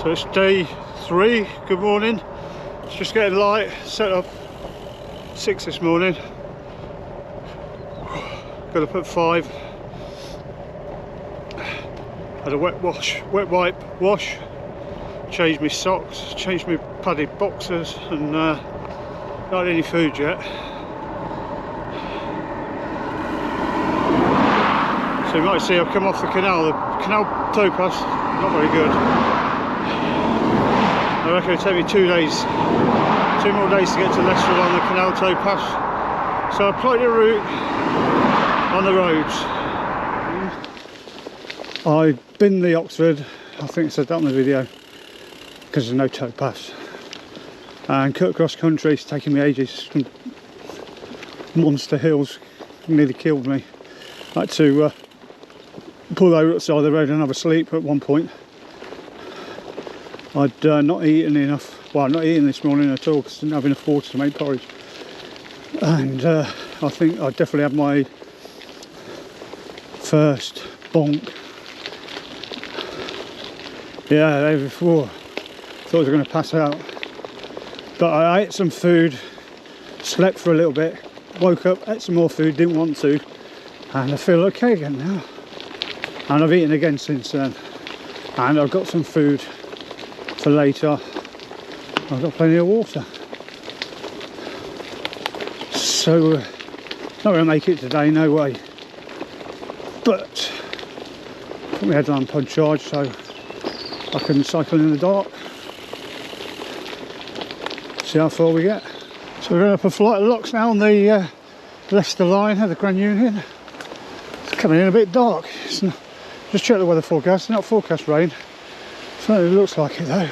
So it's day 3, good morning. It's just getting light, set up 6 this morning. Got up at 5. Had a wet wipe wash, changed my socks, changed my padded boxers, and not had any food yet. So you might see I've come off the canal towpaths, not very good. I reckon it'll take me 2 more days to get to Leicestershire on the canal towpaths. So I plotted a route on the roads. I've been the Oxford, I think I said that on the video, because there's no towpaths. And cut across country, it's taken me ages. Monster hills nearly killed me. I had to pull over at the side of the road and have a sleep at one point. I'd not eaten enough, well, not eaten this morning at all because I didn't have enough water to make porridge. And I think I definitely had my first bonk. Yeah, the day before. Thought I was going to pass out. But I ate some food, slept for a little bit, woke up, ate some more food, didn't want to, and I feel okay again now. And I've eaten again since then. And I've got some food for later. I've got plenty of water. So, not going to make it today, no way. But, put my headlamp on charge so I can cycle in the dark. See how far we get. So we're going up a flight of locks now on the Leicester line of the Grand Union. It's coming in a bit dark. It's not, just check the weather forecast, not forecast rain. Certainly looks like it though.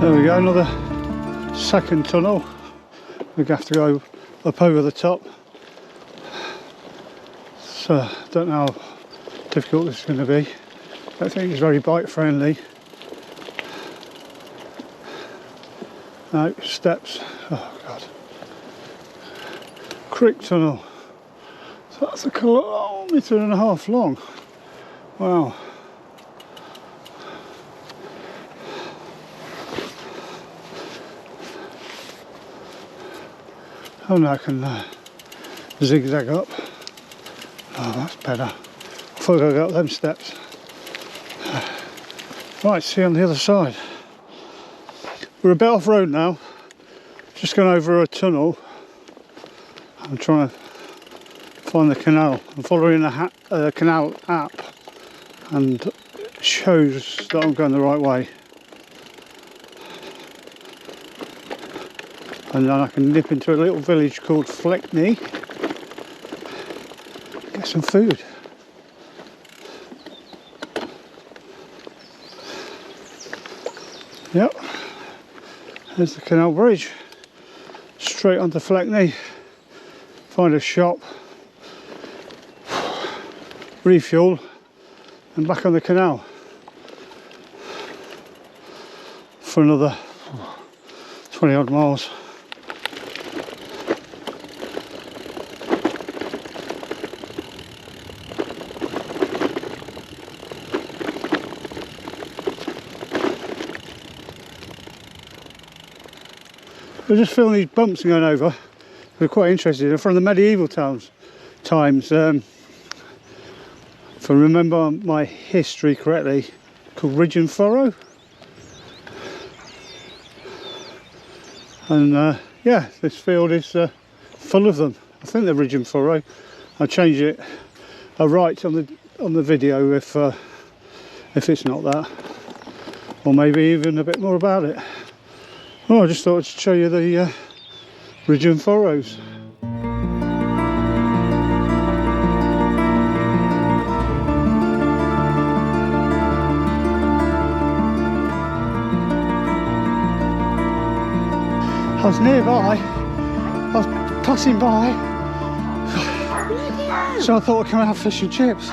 There we go, another second tunnel. We're going to have to go up over the top. So I don't know how difficult this is going to be. I don't think it's very bike friendly. No, steps. Oh god. Creek tunnel. So that's 1.5 kilometres long. Wow. Oh no, I can zigzag up. Oh, that's better. I thought I got them steps. Right, see you on the other side. We're a bit off road now. Just gone over a tunnel. I'm trying to find the canal. I'm following the canal app, and it shows that I'm going the right way. And then I can nip into a little village called Fleckney, get some food. Yep, there's the canal bridge, straight onto Fleckney, find a shop, refuel, and back on the canal for another 20 odd miles. I just feeling these bumps going over. We're quite interested. From the medieval times. If I remember my history correctly, called Ridge and Furrow. And yeah, this field is full of them. I think they're Ridge and Furrow. I'll change it. I'll write on the video if it's not that, or maybe even a bit more about it. Oh, I just thought I'd show you the Ridge and Furrows. I was nearby, I was passing by, so I thought I'd come and have fish and chips.